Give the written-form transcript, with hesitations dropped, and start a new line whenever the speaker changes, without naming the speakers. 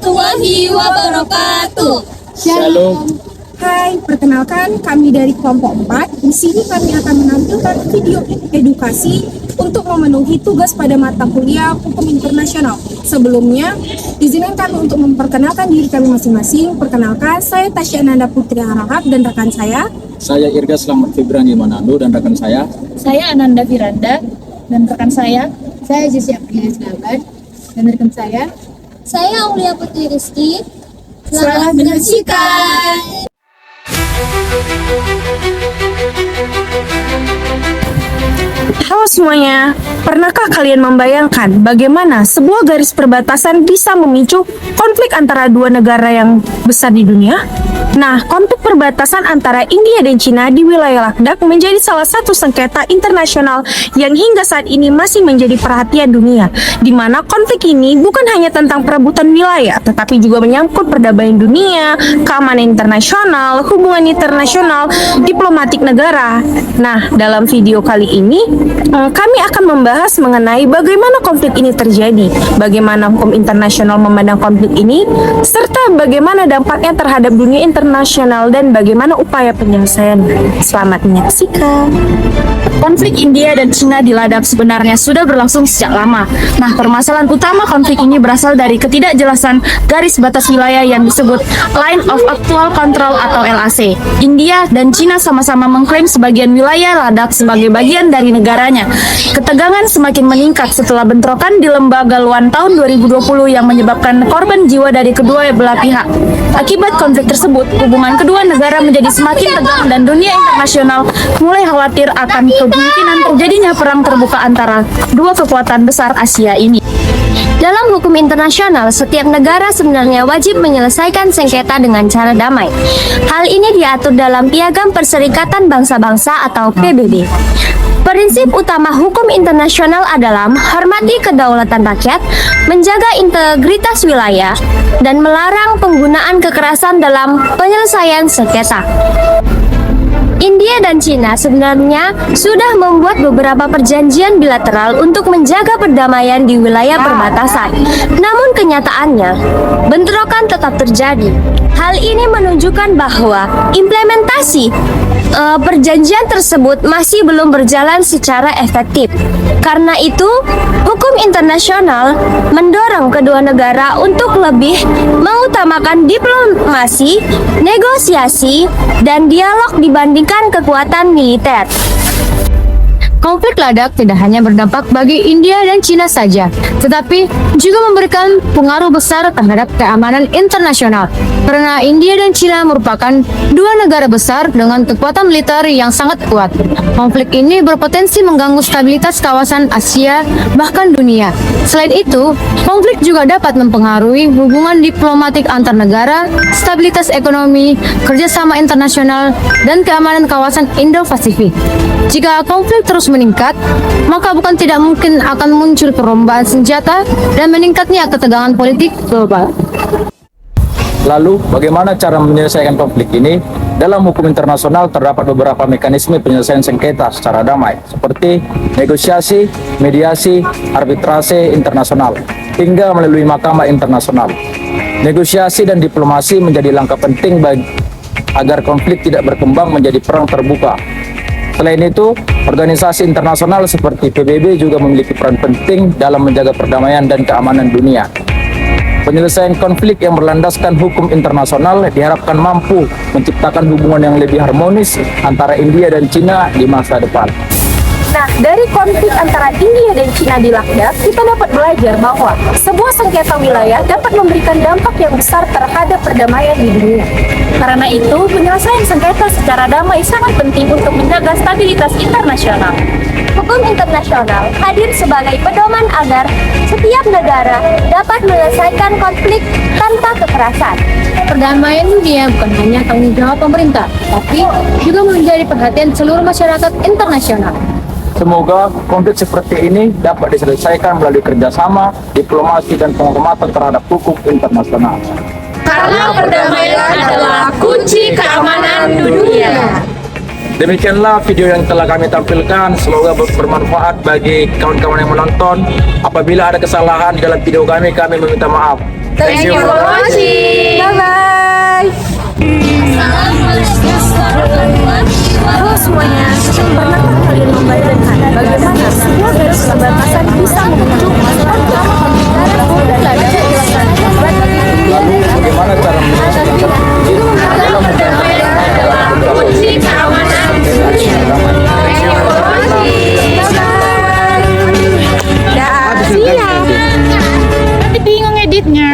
warahmatullahi wabarakatuh.
Shalom.
Hai, perkenalkan kami dari kelompok 4. Di sini kami akan menampilkan video edukasi untuk memenuhi tugas pada mata kuliah Hukum Internasional. Sebelumnya, izinkan kami untuk memperkenalkan diri kami masing-masing. Perkenalkan, saya Tasya Ananda Putri Harahap dan rekan saya.
Saya Irga Slamet Fibrani Manado dan rekan saya.
Saya Ananda Firanda dan rekan saya.
Saya Jessi Aprilia Slamet dan rekan saya.
Saya Aulia Putri Rizky.
Selamat menyaksikan.
Halo semuanya, pernahkah kalian membayangkan bagaimana sebuah garis perbatasan bisa memicu konflik antara dua negara yang besar di dunia? Nah, konflik perbatasan antara India dan Cina di wilayah Ladakh menjadi salah satu sengketa internasional yang hingga saat ini masih menjadi perhatian dunia, di mana konflik ini bukan hanya tentang perebutan wilayah, tetapi juga menyangkut perdamaian dunia, keamanan internasional, hubungan internasional, diplomatik negara. Nah, dalam video kali ini, kami akan membahas mengenai bagaimana konflik ini terjadi, bagaimana hukum internasional memandang konflik ini, serta bagaimana dampaknya terhadap dunia internasional dan bagaimana upaya penyelesaiannya. Selamat menyaksikan.
Konflik India dan Cina di Ladakh sebenarnya sudah berlangsung sejak lama. Nah, permasalahan utama konflik ini berasal dari ketidakjelasan garis batas wilayah yang disebut Line of Actual Control atau LAC. India dan Cina sama-sama mengklaim sebagian wilayah Ladakh sebagai bagian dari negaranya. Ketegangan semakin meningkat setelah bentrokan di Lembah Galwan tahun 2020 yang menyebabkan korban jiwa dari kedua belah pihak. Akibat konflik tersebut, hubungan kedua negara menjadi semakin tegang dan dunia internasional mulai khawatir akan kemungkinan terjadinya perang terbuka antara dua kekuatan besar Asia ini.
Dalam hukum internasional, setiap negara sebenarnya wajib menyelesaikan sengketa dengan cara damai. Hal ini diatur dalam Piagam Perserikatan Bangsa-Bangsa atau PBB. Prinsip utama hukum internasional adalah menghormati kedaulatan rakyat, menjaga integritas wilayah, dan melarang penggunaan kekerasan dalam penyelesaian sengketa. India dan Cina sebenarnya sudah membuat beberapa perjanjian bilateral untuk menjaga perdamaian di wilayah perbatasan. Namun kenyataannya, bentrokan tetap terjadi. Hal ini menunjukkan bahwa implementasi perjanjian tersebut masih belum berjalan secara efektif. Karena itu, hukum internasional mendorong kedua negara untuk lebih mengutamakan diplomasi, negosiasi, dan dialog dibandingkan kekuatan militer.
Konflik Ladakh tidak hanya berdampak bagi India dan Cina saja, tetapi juga memberikan pengaruh besar terhadap keamanan internasional. Karena India dan Cina merupakan dua negara besar dengan kekuatan militer yang sangat kuat. Konflik ini berpotensi mengganggu stabilitas kawasan Asia, bahkan dunia. Selain itu, konflik juga dapat mempengaruhi hubungan diplomatik antar negara, stabilitas ekonomi, kerjasama internasional, dan keamanan kawasan Indo-Pasifik. Jika konflik terus meningkat, maka bukan tidak mungkin akan muncul perlombaan senjata dan meningkatnya ketegangan politik global.
Lalu, bagaimana cara menyelesaikan konflik ini? Dalam hukum internasional terdapat beberapa mekanisme penyelesaian sengketa secara damai, seperti negosiasi, mediasi, arbitrase internasional, hingga melalui mahkamah internasional. Negosiasi dan diplomasi menjadi langkah penting agar konflik tidak berkembang menjadi perang terbuka. Selain itu, organisasi internasional seperti PBB juga memiliki peran penting dalam menjaga perdamaian dan keamanan dunia. Penyelesaian konflik yang berlandaskan hukum internasional diharapkan mampu menciptakan hubungan yang lebih harmonis antara India dan Cina di masa depan.
Nah, dari konflik antara India dan Cina di Ladakh, kita dapat belajar bahwa sebuah sengketa wilayah dapat memberikan dampak yang besar terhadap perdamaian di dunia. Karena itu, penyelesaian sengketa secara damai sangat penting untuk menjaga stabilitas internasional.
Hukum internasional hadir sebagai pedoman agar setiap negara dapat menyelesaikan konflik tanpa kekerasan.
Perdamaian dunia bukan hanya tanggung jawab pemerintah, tapi juga menjadi perhatian seluruh masyarakat internasional.
Semoga konflik seperti ini dapat diselesaikan melalui kerjasama, diplomasi, dan penghormatan terhadap hukum internasional.
Karena perdamaian adalah kunci keamanan dunia.
Demikianlah video yang telah kami tampilkan. Semoga bermanfaat bagi kawan-kawan yang menonton. Apabila ada kesalahan di dalam video kami meminta maaf. Thank you for watching.
Bye-bye. Halo semuanya, pernahkah kalian membayangkan bagaimana sebuah garis perbatasan bisa memicu
Lalu bagaimana cara menyelesaikan konflik ini dalam
Kunci keamanan.
Dah, siap.
Nanti bingung editnya.